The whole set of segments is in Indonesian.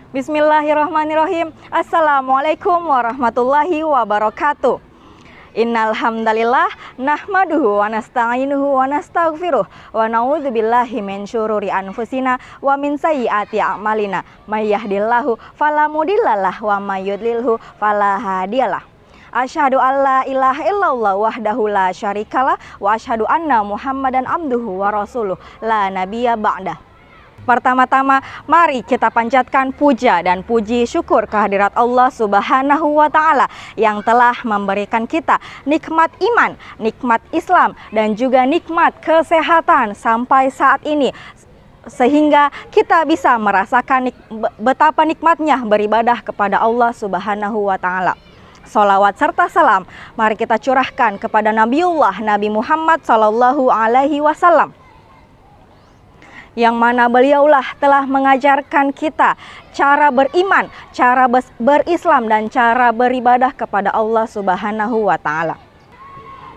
Bismillahirrahmanirrahim. Assalamualaikum warahmatullahi wabarakatuh. Innal hamdalillah nahmaduhu wa nasta'inuhu wa nastaghfiruh wa na'udzubillahi min syururi anfusina wa min sayyiati a'malina. May yahdihillahu fala mudhillalah wa may yudlilhu fala hadiyalah. Asyhadu alla ilaha illallah wahdahu la syarikalah wa asyhadu anna Muhammadan abduhu wa rasuluh la nabiyya ba'dah. Pertama-tama, mari kita panjatkan puja dan puji syukur kehadirat Allah Subhanahu wa Ta'ala yang telah memberikan kita nikmat iman, nikmat Islam, dan juga nikmat kesehatan sampai saat ini, sehingga kita bisa merasakan betapa nikmatnya beribadah kepada Allah Subhanahu wa Ta'ala. Salawat serta salam mari kita curahkan kepada Nabiullah Nabi Muhammad Sallallahu Alaihi Wasallam, yang mana beliaulah telah mengajarkan kita cara beriman, cara berislam, dan cara beribadah kepada Allah Subhanahu wa Ta'ala.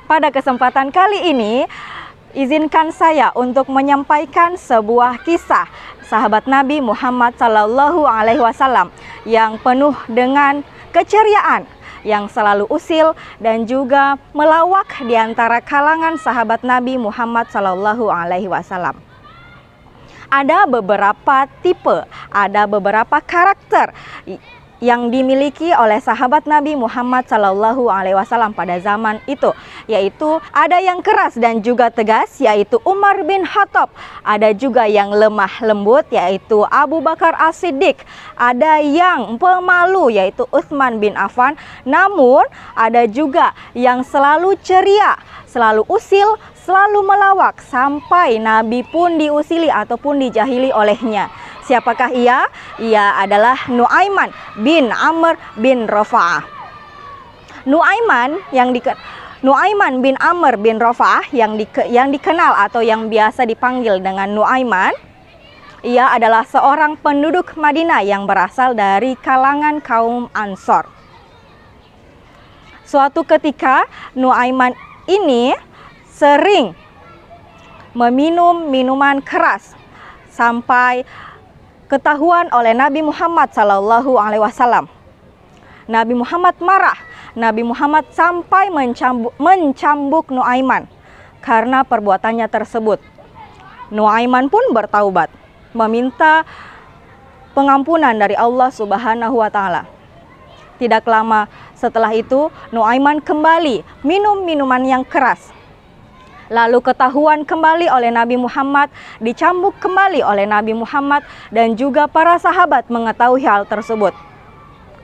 Pada kesempatan kali ini, izinkan saya untuk menyampaikan sebuah kisah sahabat Nabi Muhammad Sallallahu Alaihi Wasallam yang penuh dengan keceriaan, yang selalu usil dan juga melawak di antara kalangan sahabat Nabi Muhammad Sallallahu Alaihi Wasallam. Ada beberapa tipe, ada beberapa karakter yang dimiliki oleh sahabat Nabi Muhammad Sallallahu Alaihi Wasallam pada zaman itu, yaitu ada yang keras dan juga tegas, yaitu Umar bin Khattab. Ada juga yang lemah lembut, yaitu Abu Bakar As-Siddiq. Ada yang pemalu, yaitu Utsman bin Affan. Namun ada juga yang selalu ceria, selalu usil, selalu melawak, sampai Nabi pun diusili ataupun dijahili olehnya. Siapakah ia? Ia adalah Nuaiman bin Amr bin Rafa'ah. Nuaiman bin Amr bin Rafa'ah yang dikenal atau yang biasa dipanggil dengan Nuaiman, ia adalah seorang penduduk Madinah yang berasal dari kalangan kaum Ansor. Suatu ketika Nuaiman ini sering meminum minuman keras sampai ketahuan oleh Nabi Muhammad Sallallahu Alaihi Wasallam. Nabi Muhammad marah. Nabi Muhammad sampai mencambuk Nuaiman karena perbuatannya tersebut. Nuaiman pun bertaubat, meminta pengampunan dari Allah Subhanahu wa Ta'ala. Tidak lama setelah itu, Nuaiman kembali minum minuman yang keras. Lalu ketahuan kembali oleh Nabi Muhammad, dicambuk kembali oleh Nabi Muhammad, dan juga para sahabat mengetahui hal tersebut.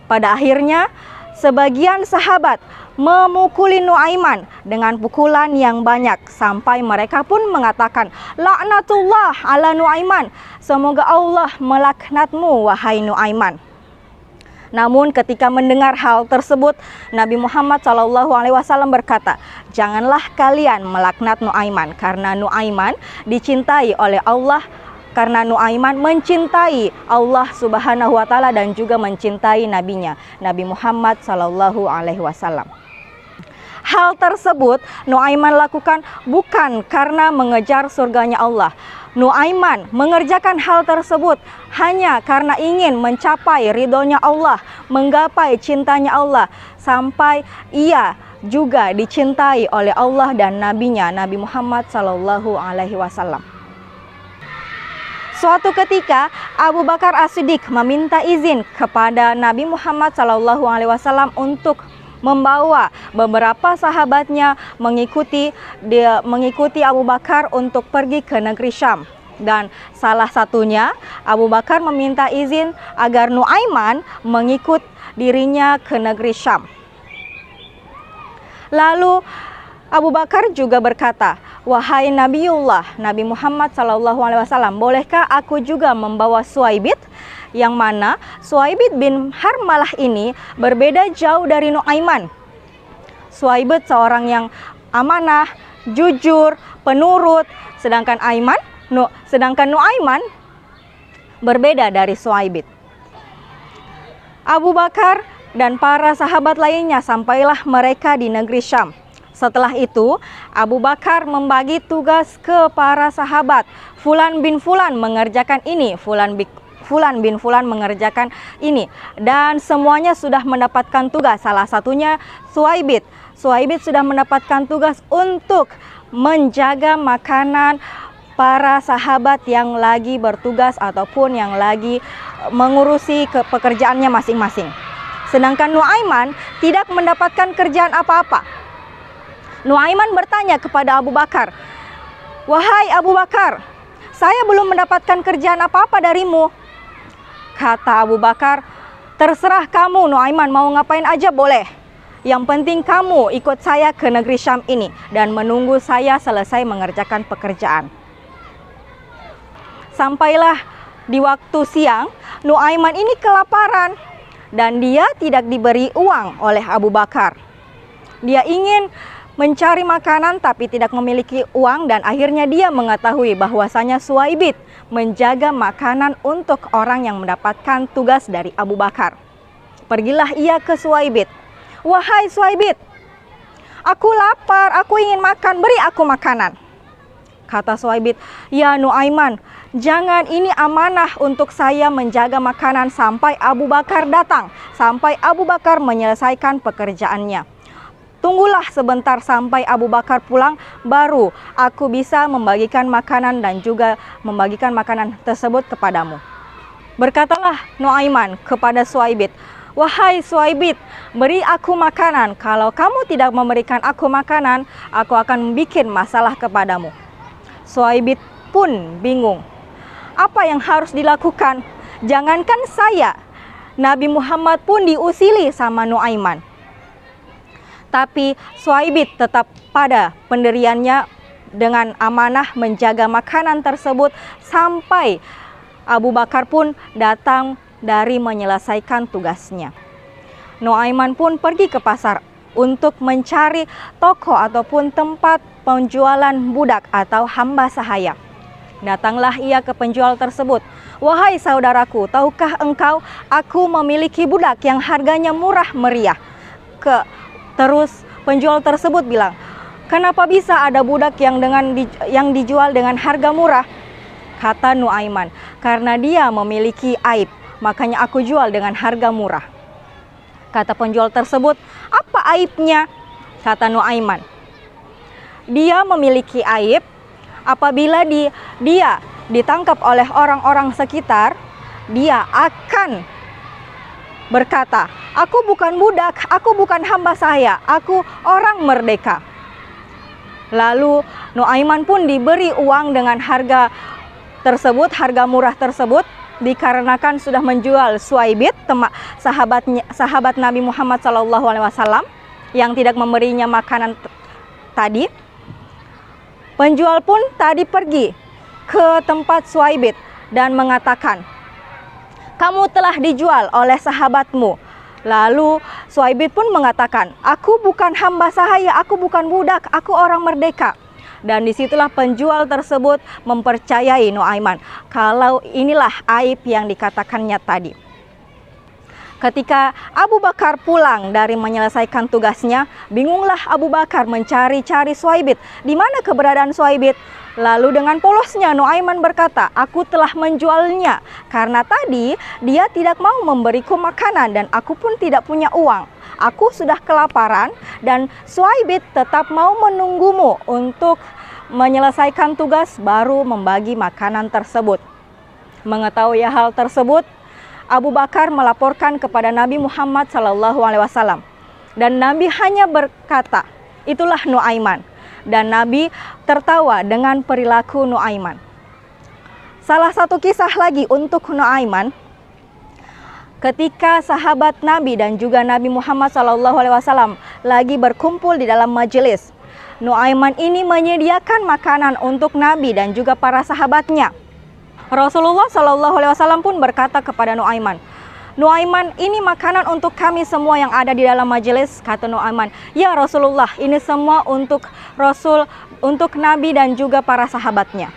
Pada akhirnya, sebagian sahabat memukuli Nuaiman dengan pukulan yang banyak, sampai mereka pun mengatakan, "Laknatullah ala Nuaiman, semoga Allah melaknatmu wahai Nuaiman." Namun ketika mendengar hal tersebut, Nabi Muhammad SAW berkata, "Janganlah kalian melaknat Nuaiman, karena Nuaiman dicintai oleh Allah, karena Nuaiman mencintai Allah Subhanahu wa Ta'ala dan juga mencintai nabinya, Nabi Muhammad SAW." Hal tersebut Nuaiman lakukan bukan karena mengejar surganya Allah. Nuaiman mengerjakan hal tersebut hanya karena ingin mencapai ridhonya Allah, menggapai cintanya Allah, sampai ia juga dicintai oleh Allah dan nabinya, Nabi Muhammad Sallallahu Alaihi Wasallam. Suatu ketika Abu Bakar As-Siddiq meminta izin kepada Nabi Muhammad Sallallahu Alaihi Wasallam untuk membawa beberapa sahabatnya mengikuti Abu Bakar untuk pergi ke negeri Syam. Dan salah satunya Abu Bakar meminta izin agar Nuaiman mengikut dirinya ke negeri Syam. Lalu Abu Bakar juga berkata, "Wahai Nabiullah Nabi Muhammad SAW, bolehkah aku juga membawa Suaibit?" Yang mana Suaibit bin Harmalah ini berbeda jauh dari Nuaiman. Suaibit seorang yang amanah, jujur, penurut, sedangkan Nuaiman berbeda dari Suaibit. Abu Bakar dan para sahabat lainnya sampailah mereka di negeri Syam. Setelah itu, Abu Bakar membagi tugas ke para sahabat. Fulan bin Fulan mengerjakan ini, Fulan bin Fulan mengerjakan ini. Dan semuanya sudah mendapatkan tugas. Salah satunya Suhaibit. Suhaibit sudah mendapatkan tugas untuk menjaga makanan para sahabat yang lagi bertugas ataupun yang lagi mengurusi pekerjaannya masing-masing. Sedangkan Nuaiman tidak mendapatkan kerjaan apa-apa. Nuaiman bertanya kepada Abu Bakar, "Wahai Abu Bakar, saya belum mendapatkan kerjaan apa-apa darimu." Kata Abu Bakar, "Terserah kamu Nuaiman, mau ngapain aja boleh. Yang penting kamu ikut saya ke negeri Syam ini dan menunggu saya selesai mengerjakan pekerjaan." Sampailah di waktu siang, Nuaiman ini kelaparan dan dia tidak diberi uang oleh Abu Bakar. Dia ingin mencari makanan tapi tidak memiliki uang, dan akhirnya dia mengetahui bahwasanya Suhaibit menjaga makanan untuk orang yang mendapatkan tugas dari Abu Bakar. Pergilah ia ke Suhaibit. "Wahai Suhaibit, aku lapar, aku ingin makan, beri aku makanan." Kata Suhaibit, "Ya Nuaiman, jangan, ini amanah untuk saya menjaga makanan sampai Abu Bakar datang, sampai Abu Bakar menyelesaikan pekerjaannya. Tunggulah sebentar sampai Abu Bakar pulang, baru aku bisa membagikan makanan dan juga membagikan makanan tersebut kepadamu." Berkatalah Nuaiman kepada Suhaibit, "Wahai Suhaibit, beri aku makanan. Kalau kamu tidak memberikan aku makanan, aku akan membuat masalah kepadamu." Suhaibit pun bingung. Apa yang harus dilakukan? Jangankan saya, Nabi Muhammad pun diusili sama Nuaiman. Tapi Suhaibit tetap pada pendiriannya dengan amanah menjaga makanan tersebut sampai Abu Bakar pun datang dari menyelesaikan tugasnya. Nuaiman pun pergi ke pasar untuk mencari toko ataupun tempat penjualan budak atau hamba sahaya. Datanglah ia ke penjual tersebut. "Wahai saudaraku, tahukah engkau aku memiliki budak yang harganya murah meriah?" Terus penjual tersebut bilang, "Kenapa bisa ada budak yang dijual dengan harga murah?" Kata Nuaiman, "Karena dia memiliki aib, makanya aku jual dengan harga murah." Kata penjual tersebut, "Apa aibnya?" Kata Nuaiman, "Dia memiliki aib apabila dia ditangkap oleh orang-orang sekitar, dia akan berkata, 'Aku bukan budak, aku bukan hamba sahaya, aku orang merdeka.'" Lalu Nuaiman pun diberi uang dengan harga tersebut, harga murah tersebut, dikarenakan sudah menjual Suhaibit, sahabat Nabi Muhammad SAW, yang tidak memberinya makanan tadi. Penjual pun tadi pergi ke tempat Suhaibit dan mengatakan, "Kamu telah dijual oleh sahabatmu." Lalu Suhaibit pun mengatakan, "Aku bukan hamba sahaya, aku bukan budak, aku orang merdeka." Dan disitulah penjual tersebut mempercayai Nuaiman kalau inilah aib yang dikatakannya tadi. Ketika Abu Bakar pulang dari menyelesaikan tugasnya, bingunglah Abu Bakar mencari-cari Suhaibit. Di mana keberadaan Suhaibit? Lalu dengan polosnya Nuaiman berkata, "Aku telah menjualnya karena tadi dia tidak mau memberiku makanan dan aku pun tidak punya uang. Aku sudah kelaparan dan Suhaibit tetap mau menunggumu untuk menyelesaikan tugas baru membagi makanan tersebut." Mengetahui hal tersebut, Abu Bakar melaporkan kepada Nabi Muhammad SAW. Dan Nabi hanya berkata, "Itulah Nuaiman." Dan Nabi tertawa dengan perilaku Nuaiman. Salah satu kisah lagi untuk Nuaiman, ketika sahabat Nabi dan juga Nabi Muhammad SAW lagi berkumpul di dalam majelis, Nuaiman ini menyediakan makanan untuk Nabi dan juga para sahabatnya. Rasulullah SAW pun berkata kepada Nuaiman, "Nuaiman, ini makanan untuk kami semua yang ada di dalam majelis." Kata Nuaiman, "Ya Rasulullah, ini semua untuk Rasul, untuk Nabi dan juga para sahabatnya."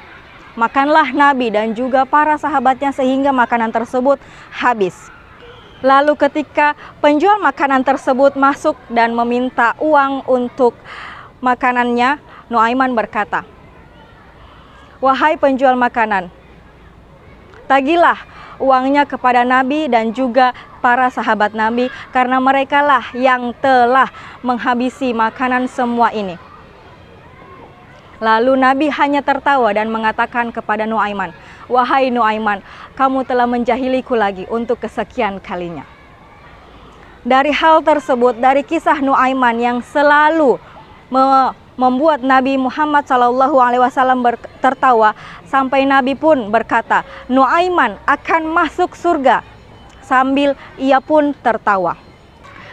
Makanlah Nabi dan juga para sahabatnya sehingga makanan tersebut habis. Lalu ketika penjual makanan tersebut masuk dan meminta uang untuk makanannya, Nuaiman berkata, "Wahai penjual makanan, tagihlah uangnya kepada Nabi dan juga para sahabat Nabi, karena merekalah yang telah menghabisi makanan semua ini." Lalu Nabi hanya tertawa dan mengatakan kepada Nuaiman, "Wahai Nuaiman, kamu telah menjahiliku lagi untuk kesekian kalinya." Dari hal tersebut, dari kisah Nuaiman yang selalu membuat Nabi Muhammad SAW tertawa, sampai Nabi pun berkata, "Nuaiman akan masuk surga," sambil ia pun tertawa.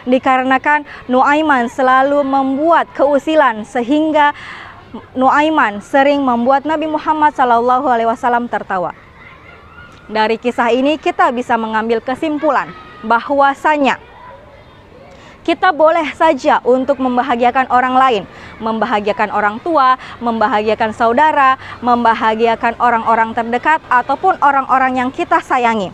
Dikarenakan Nuaiman selalu membuat keusilan, sehingga Nuaiman sering membuat Nabi Muhammad SAW tertawa. Dari kisah ini kita bisa mengambil kesimpulan bahwasanya kita boleh saja untuk membahagiakan orang lain, membahagiakan orang tua, membahagiakan saudara, membahagiakan orang-orang terdekat ataupun orang-orang yang kita sayangi.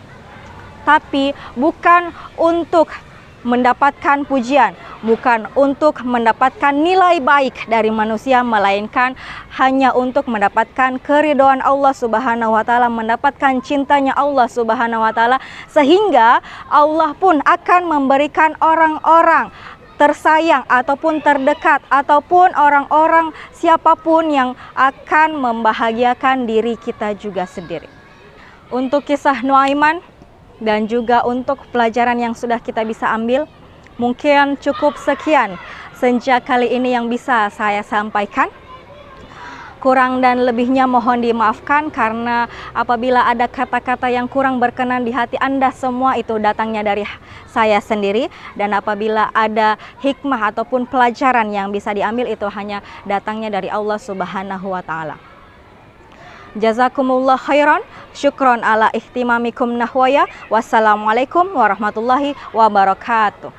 Tapi bukan untuk mendapatkan pujian, bukan untuk mendapatkan nilai baik dari manusia, melainkan hanya untuk mendapatkan keridhaan Allah Subhanahu wa taala, mendapatkan cintanya Allah Subhanahu wa taala, sehingga Allah pun akan memberikan orang-orang tersayang ataupun terdekat ataupun orang-orang siapapun yang akan membahagiakan diri kita juga sendiri. Untuk kisah Nuaiman dan juga untuk pelajaran yang sudah kita bisa ambil, mungkin cukup sekian sejak kali ini yang bisa saya sampaikan. Kurang dan lebihnya mohon dimaafkan, karena apabila ada kata-kata yang kurang berkenan di hati Anda semua, itu datangnya dari saya sendiri. Dan apabila ada hikmah ataupun pelajaran yang bisa diambil, itu hanya datangnya dari Allah Subhanahu wa taala. Jazakumullah khairan, syukron ala ihtimamikum nahwaya. Wassalamualaikum warahmatullahi wabarakatuh.